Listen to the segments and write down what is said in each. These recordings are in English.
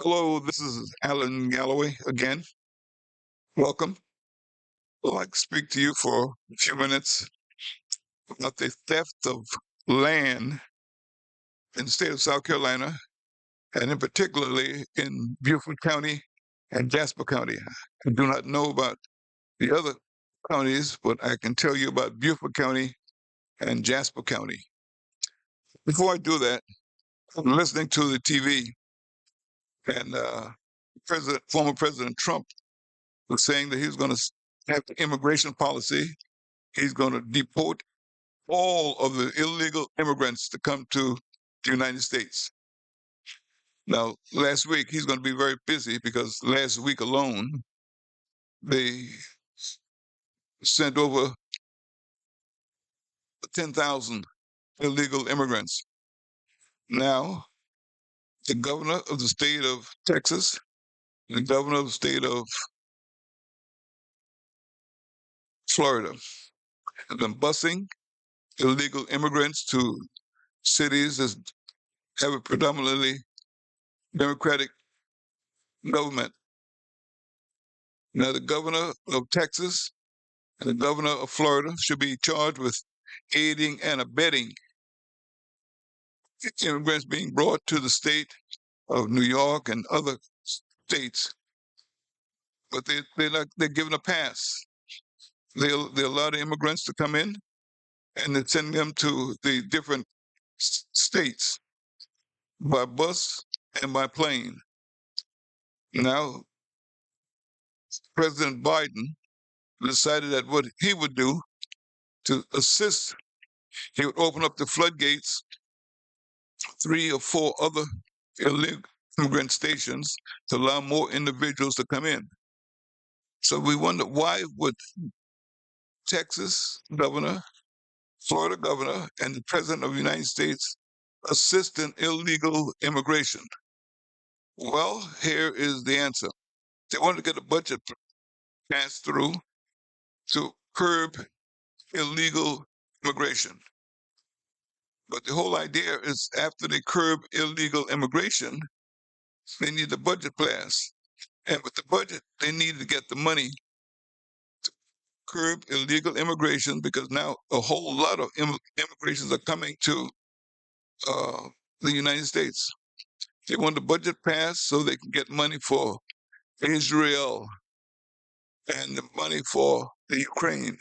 Hello, this is Alan Galloway again. Welcome. I'd like to speak to you for a few minutes about the theft of land in the state of South Carolina, and in particularly in Beaufort County and Jasper County. I do not know about the other counties, but I can tell you about Beaufort County and Jasper County. Before I do that, I'm listening to the TV, and former President Trump was saying that he was going to have the immigration policy. He's going to deport all of the illegal immigrants to come to the United States. Now, last week, he's going to be very busy because last week alone, they sent over 10,000 illegal immigrants. Now, the governor of the state of Texas, the governor of the state of Florida have been busing illegal immigrants to cities that have a predominantly Democratic government. Now, the governor of Texas and the governor of Florida should be charged with aiding and abetting immigrants being brought to the state of New York and other states, but they're given a pass. They allow the immigrants to come in and they send them to the different states by bus and by plane. Now, President Biden decided that what he would do to assist, he would open up the floodgates, three or four other illegal immigrant stations to allow more individuals to come in. So we wonder, why would Texas governor, Florida governor, and the president of the United States assist in illegal immigration? Well, here is the answer. They wanted to get a budget passed through to curb illegal immigration. But the whole idea is after they curb illegal immigration, they need the budget passed. And with the budget, they need to get the money to curb illegal immigration because now a whole lot of immigrations are coming to uh, the United States. They want the budget passed so they can get money for Israel and the money for the Ukraine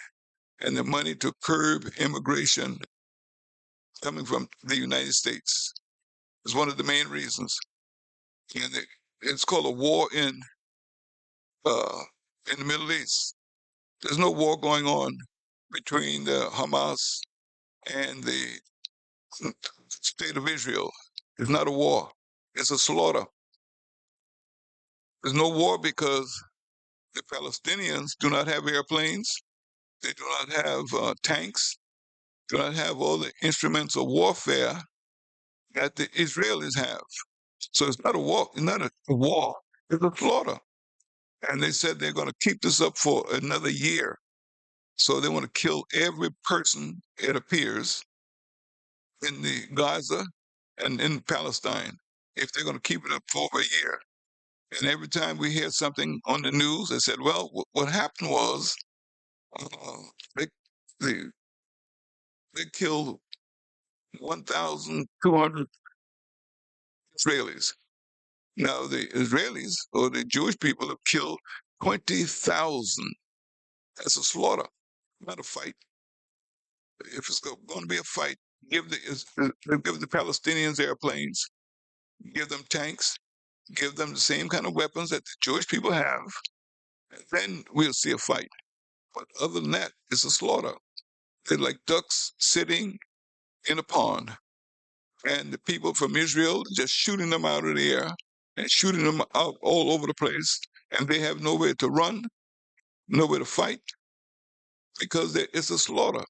and the money to curb immigration coming from the United States. It's one of the main reasons. And it's called a war uh, in the Middle East. There's no war going on between the Hamas and the state of Israel. It's not a war. It's a slaughter. There's no war because the Palestinians do not have airplanes. They do not have tanks. Do not have all the instruments of warfare that the Israelis have. So it's not a war. It's not a war. It's a slaughter. And they said they're going to keep this up for another year. So they want to kill every person, it appears, in the Gaza and in Palestine if they're going to keep it up for over a year. And every time we hear something on the news, they said, well, what happened was uh, they, they, they killed 1,200 Israelis. Now, the Israelis or the Jewish people have killed 20,000. That's a slaughter, not a fight. If it's going to be a fight, give the Palestinians airplanes, give them tanks, give them the same kind of weapons that the Jewish people have, and then we'll see a fight. But other than that, it's a slaughter. They're like ducks sitting in a pond. And the people from Israel just shooting them out of the air and shooting them out all over the place. And they have nowhere to run, nowhere to fight, because it's a slaughter.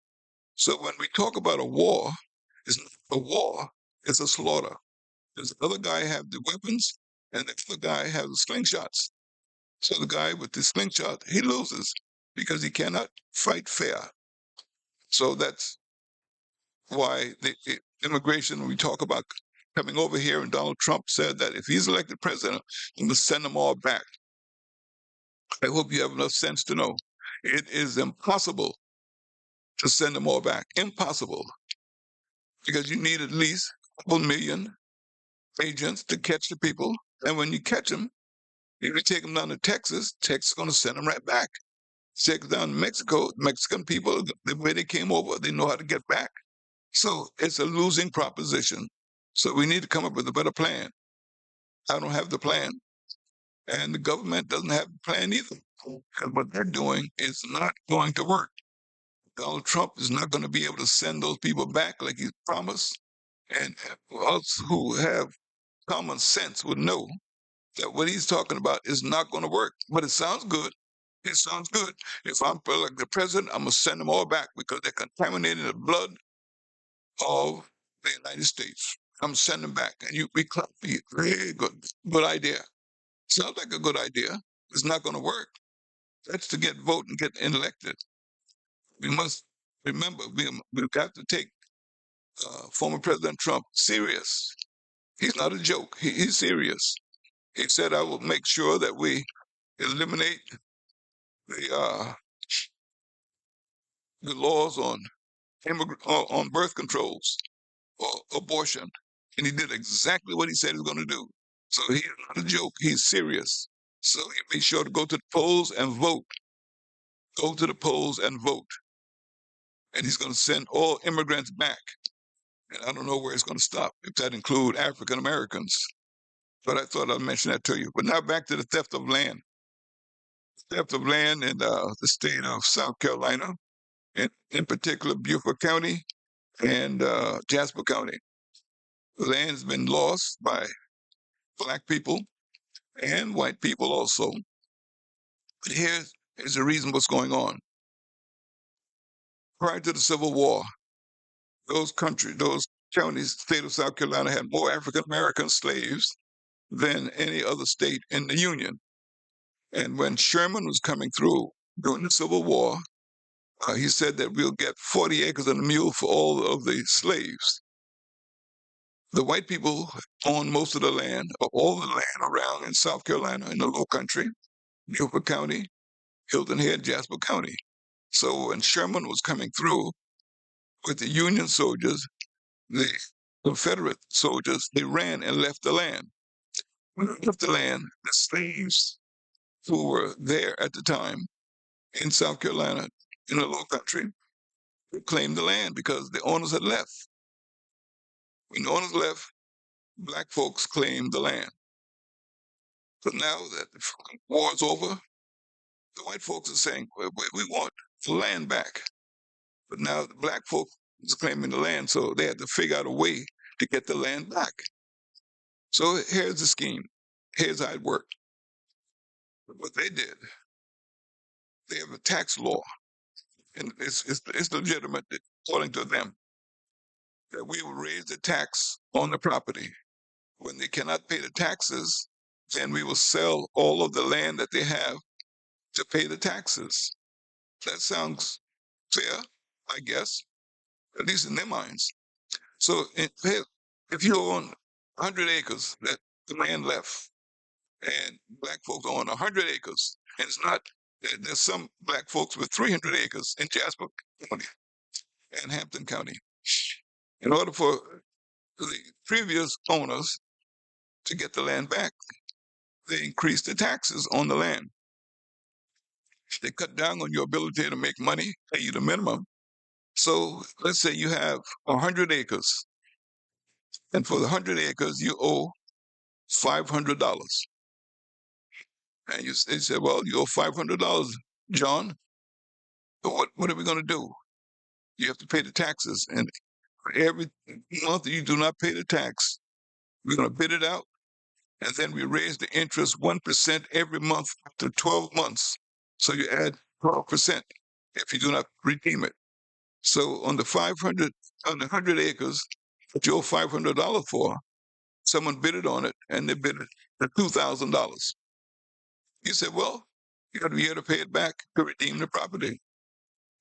So when we talk about a war, it's not a war, it's a slaughter. Because the other guy have the weapons and the other guy has the slingshots. So the guy with the slingshot, he loses because he cannot fight fair. So that's why the immigration, when we talk about coming over here, and Donald Trump said that if he's elected president, he must send them all back. I hope you have enough sense to know it is impossible to send them all back. Impossible. Because you need at least a couple million agents to catch the people. And when you catch them, if you take them down to Texas, Texas is going to send them right back. Take them down to Mexico, Mexican people, the way they came over, they know how to get back. So it's a losing proposition. So we need to come up with a better plan. I don't have the plan, and the government doesn't have the plan either. Because what they're doing is not going to work. Donald Trump is not going to be able to send those people back like he promised. And us who have common sense would know that what he's talking about is not going to work. But it sounds good. It sounds good. If I'm like the president, I'm going to send them all back because they're contaminating the blood of the United States. I'm sending them back. And we clap for you. Very good. Good idea. Sounds like a good idea. It's not going to work. That's to get vote and get elected. We must remember we've got to take former President Trump serious. He's not a joke. He's serious. He said, "I will make sure that we eliminate the the laws on on birth controls or abortion," and he did exactly what he said he was going to do. So he's not a joke. He's serious. So he made sure to go to the polls and vote. Go to the polls and vote. And he's going to send all immigrants back. And I don't know where it's going to stop, if that include African Americans. But I thought I'd mention that to you. But now back to the theft of land. Theft of land in the state of South Carolina, in particular Beaufort County and Jasper County. The land's been lost by black people and white people also. But here's the reason what's going on. Prior to the Civil War, those counties, state of South Carolina had more African American slaves than any other state in the Union. And when Sherman was coming through during the Civil War, he said that we'll get 40 acres and a mule for all of the slaves. The white people owned most of the land, or all the land around in South Carolina, in the Low Country, Beaufort County, Hilton Head, Jasper County. So when Sherman was coming through with the Union soldiers, the Confederate soldiers, they ran and left the land. When they left the land, the slaves who were there at the time in South Carolina, in the Low Country, claimed the land because the owners had left. When the owners left, black folks claimed the land. So now that the war is over, the white folks are saying, we want the land back. But now the black folks is claiming the land, so they had to figure out a way to get the land back. So here's the scheme. Here's how it worked. What they did, they have a tax law, and it's legitimate according to them, that we will raise the tax on the property. When they cannot pay the taxes, then we will sell all of the land that they have to pay the taxes. That sounds fair, I guess, at least in their minds. So if you own 100 acres that the land left, and black folks own 100 acres, and it's not, there's some black folks with 300 acres in Jasper County and Hampton County. In order for the previous owners to get the land back, they increased the taxes on the land. They cut down on your ability to make money, pay you the minimum. So let's say you have 100 acres, and for the 100 acres, you owe $500. And they said, well, you owe $500, John. So what are we going to do? You have to pay the taxes. And every month you do not pay the tax, we're going to bid it out. And then we raise the interest 1% every month to 12 months. So you add 12% if you do not redeem it. So on the 100 acres that you owe $500 for, someone bid it on it, and they bid it at $2,000. You said, well, you got to be here to pay it back to redeem the property.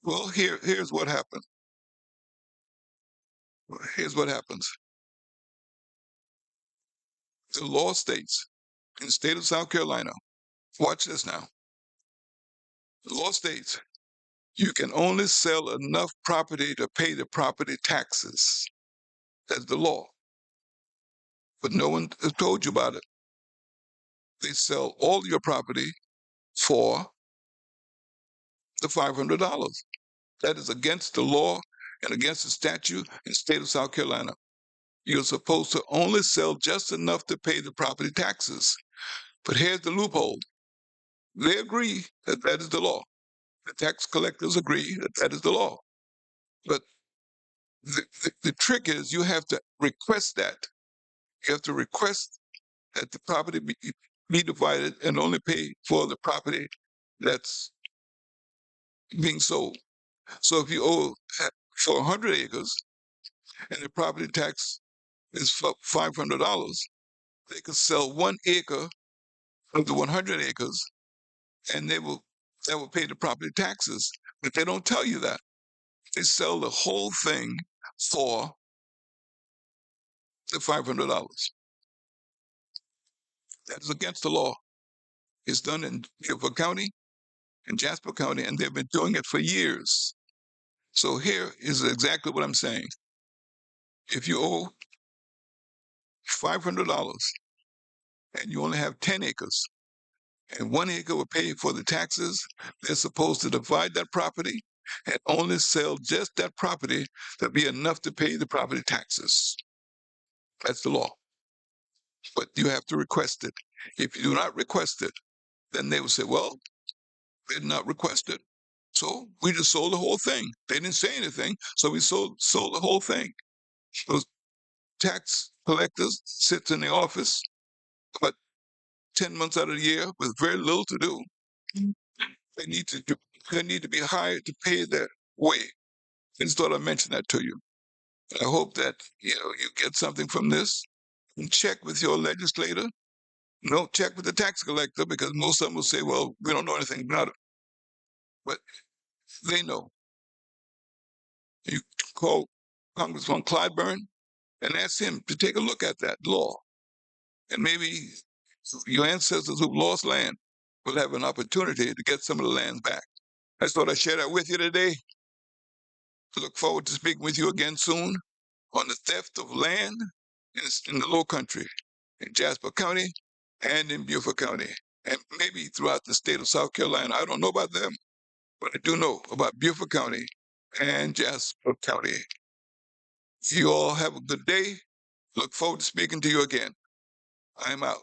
Well, here's what happened. Here's what happens. The law states in the state of South Carolina, watch this now. The law states you can only sell enough property to pay the property taxes. That's the law. But no one has told you about it. They sell all your property for the $500. That is against the law and against the statute in the state of South Carolina. You're supposed to only sell just enough to pay the property taxes. But here's the loophole. They agree that that is the law. The tax collectors agree that that is the law. But the trick is you have to request that. You have to request that the property be divided and only pay for the property that's being sold. So if you owe for 100 acres and the property tax is for $500, they could sell 1 acre of the 100 acres and that will pay the property taxes. But they don't tell you that. They sell the whole thing for the $500. That is against the law. It's done in Beaufort County and Jasper County, and they've been doing it for years. So here is exactly what I'm saying. If you owe $500 and you only have 10 acres, and 1 acre will pay for the taxes, they're supposed to divide that property and only sell just that property to be enough to pay the property taxes. That's the law. But you have to request it. If you do not request it, then they will say, well, they did not request it. So we just sold the whole thing. They didn't say anything, so we sold the whole thing. Those tax collectors sits in the office about 10 months out of the year with very little to do. They need to be hired to pay their way. I just thought I'd mention that to you. I hope that you get something from this. And check with your legislator. No, check with the tax collector because most of them will say, "Well, we don't know anything about it," but they know. You call Congressman Clyburn and ask him to take a look at that law, and maybe your ancestors who've lost land will have an opportunity to get some of the land back. I just thought I'd share that with you today. I look forward to speaking with you again soon on the theft of land in the Low Country, in Jasper County and in Beaufort County, and maybe throughout the state of South Carolina. I don't know about them, but I do know about Beaufort County and Jasper County. You all have a good day. Look forward to speaking to you again. I'm out.